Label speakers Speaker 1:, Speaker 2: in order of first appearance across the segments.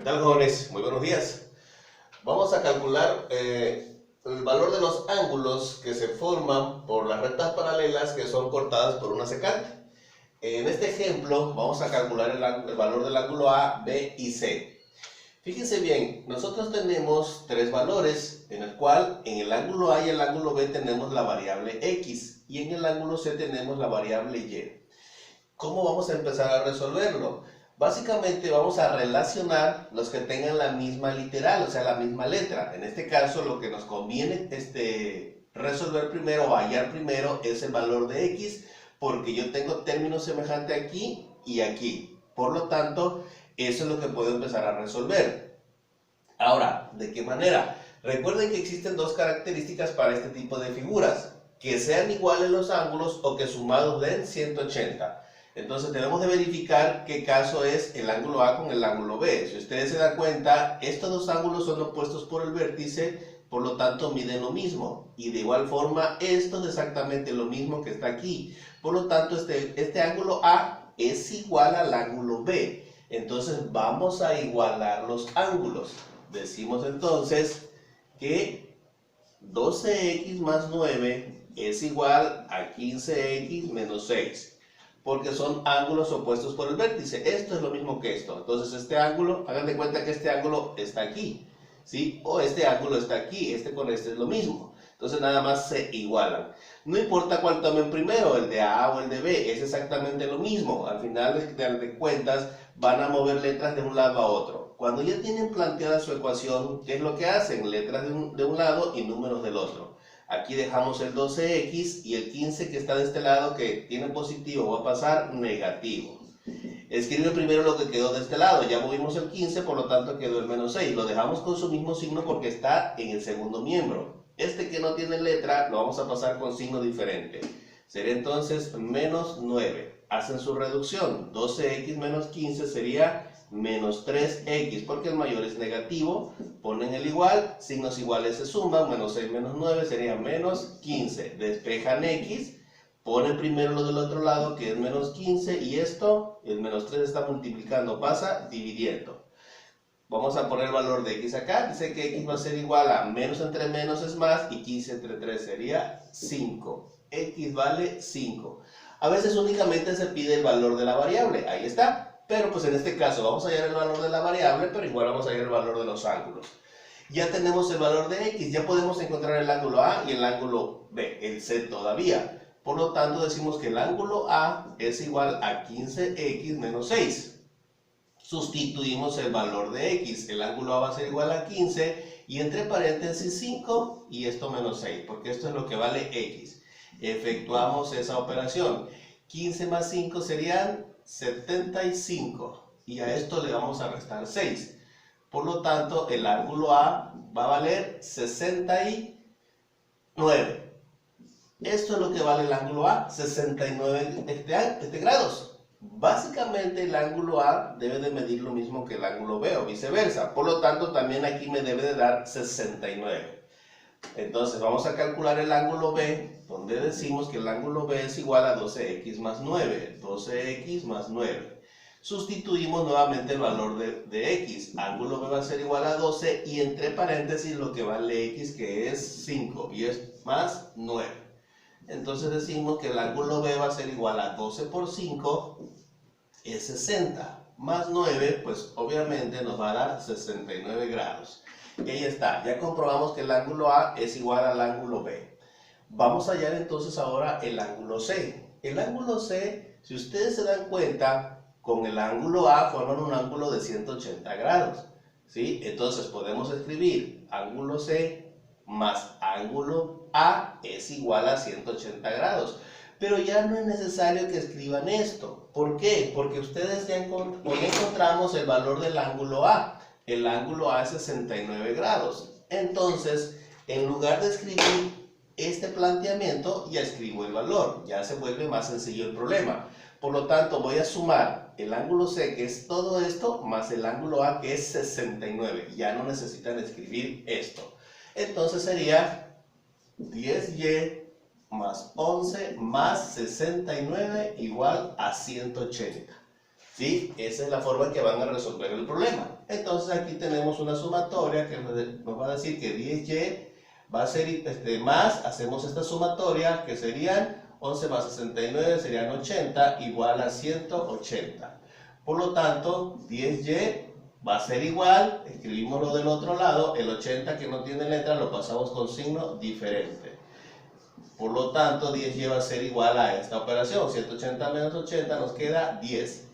Speaker 1: tal, jóvenes? Muy buenos días. Vamos a calcular el valor de los ángulos que se forman por las rectas paralelas que son cortadas por una secante. En este ejemplo vamos a calcular el valor del ángulo A, B y C. Fíjense bien, nosotros tenemos tres valores, en el cual en el ángulo A y el ángulo B tenemos la variable X y en el ángulo C tenemos la variable Y. ¿Cómo vamos a empezar a resolverlo? Básicamente vamos a relacionar los que tengan la misma literal, o sea, la misma letra. En este caso lo que nos conviene resolver primero o hallar primero es el valor de X, porque yo tengo términos semejantes aquí y aquí. Por lo tanto, eso es lo que puedo empezar a resolver. Ahora, ¿de qué manera? Recuerden que existen dos características para este tipo de figuras: que sean iguales los ángulos o que sumados den 180. Entonces debemos de verificar qué caso es el ángulo A con el ángulo B. Si ustedes se dan cuenta, estos dos ángulos son opuestos por el vértice, por lo tanto miden lo mismo. Y de igual forma, esto es exactamente lo mismo que está aquí. Por lo tanto, este ángulo A es igual al ángulo B. Entonces vamos a igualar los ángulos. Decimos entonces que 12x más 9 es igual a 15x menos 6. Porque son ángulos opuestos por el vértice. Esto es lo mismo que esto. Entonces este ángulo, hagan de cuenta que este ángulo está aquí, ¿sí? O este ángulo está aquí, este con este es lo mismo. Entonces nada más se igualan. No importa cuál tomen primero, el de A o el de B, es exactamente lo mismo. Al final de cuentas van a mover letras de un lado a otro. Cuando ya tienen planteada su ecuación, ¿qué es lo que hacen? Letras de un lado y números del otro. Aquí dejamos el 12x y el 15 que está de este lado, que tiene positivo, va a pasar negativo. Escribe primero lo que quedó de este lado. Ya movimos el 15, por lo tanto quedó el menos 6. Lo dejamos con su mismo signo porque está en el segundo miembro. Este que no tiene letra lo vamos a pasar con signo diferente. Sería entonces menos 9. Hacen su reducción. 12x menos 15 sería menos 3x, porque el mayor es negativo. Ponen el igual, signos iguales se suman, menos 6 menos 9 sería menos 15. Despejan x, ponen primero lo del otro lado, que es menos 15, y esto, el menos 3 está multiplicando, pasa dividiendo. Vamos a poner el valor de x acá. Dice que x va a ser igual a menos entre menos es más, y 15 entre 3 sería 5. X vale 5. A veces únicamente se pide el valor de la variable, ahí está. Pero pues en este caso vamos a hallar el valor de la variable, pero igual vamos a hallar el valor de los ángulos. Ya tenemos el valor de x, ya podemos encontrar el ángulo A y el ángulo B, el C todavía. Por lo tanto decimos que el ángulo A es igual a 15x menos 6. Sustituimos el valor de x, el ángulo A va a ser igual a 15 y entre paréntesis 5 y esto menos 6, porque esto es lo que vale x. Efectuamos esa operación. 15 más 5 serían 75 y a esto le vamos a restar 6. Por lo tanto, el ángulo A va a valer 69. Esto es lo que vale el ángulo A, 69 grados. Básicamente el ángulo A debe de medir lo mismo que el ángulo B o viceversa. Por lo tanto, también aquí me debe de dar 69. Entonces vamos a calcular el ángulo B, donde decimos que el ángulo B es igual a 12x más 9. 12x más 9. Sustituimos nuevamente el valor de x. Ángulo B va a ser igual a 12 y entre paréntesis lo que vale x, que es 5, y es más 9. Entonces decimos que el ángulo B va a ser igual a 12 por 5, es 60. Más 9, pues obviamente nos va a dar 69 grados. Y ahí está, ya comprobamos que el ángulo A es igual al ángulo B. Vamos a hallar entonces ahora el ángulo C. El ángulo C, si ustedes se dan cuenta, con el ángulo A forman un ángulo de 180 grados. ¿Sí? Entonces podemos escribir ángulo C más ángulo A es igual a 180 grados. Pero ya no es necesario que escriban esto. ¿Por qué? Porque ustedes ya encontramos el valor del ángulo A. El ángulo A es 69 grados. Entonces, en lugar de escribir este planteamiento, ya escribo el valor. Ya se vuelve más sencillo el problema. Por lo tanto, voy a sumar el ángulo C, que es todo esto, más el ángulo A, que es 69. Ya no necesitan escribir esto. Entonces sería 10y más 11 más 69 igual a 180. ¿Sí? Esa es la forma en que van a resolver el problema. Entonces aquí tenemos una sumatoria que nos va a decir que 10y va a ser más, hacemos esta sumatoria que serían 11 más 69 serían 80 igual a 180. Por lo tanto, 10y va a ser igual, escribimos lo del otro lado, el 80 que no tiene letra lo pasamos con signo diferente. Por lo tanto, 10y va a ser igual a esta operación, 180 menos 80 nos queda 10.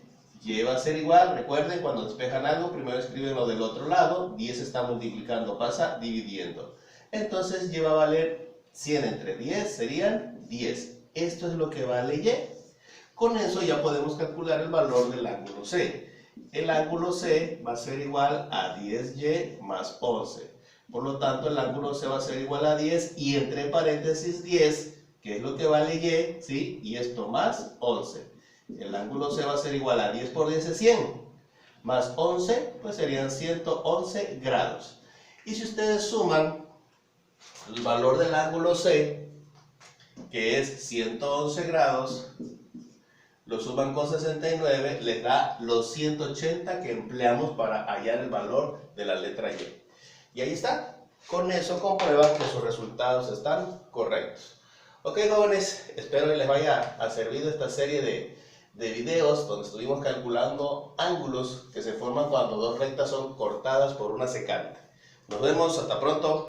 Speaker 1: Y va a ser igual, recuerden, cuando despejan algo, primero escriben lo del otro lado, 10 está multiplicando, pasa dividiendo. Entonces y va a valer 100 entre 10 serían 10. Esto es lo que vale y. Con eso ya podemos calcular el valor del ángulo C. El ángulo C va a ser igual a 10y más 11. Por lo tanto, el ángulo C va a ser igual a 10 y entre paréntesis 10, que es lo que vale y, ¿sí? Y esto más 11. El ángulo C va a ser igual a 10 por 10 es 100, más 11, pues serían 111 grados. Y si ustedes suman el valor del ángulo C, que es 111 grados, lo suman con 69, les da los 180 que empleamos para hallar el valor de la letra Y. Y ahí está. Con eso comprueban que sus resultados están correctos. Ok, jóvenes, espero que les vaya a servir esta serie de videos donde estuvimos calculando ángulos que se forman cuando dos rectas son cortadas por una secante. Nos vemos, hasta pronto.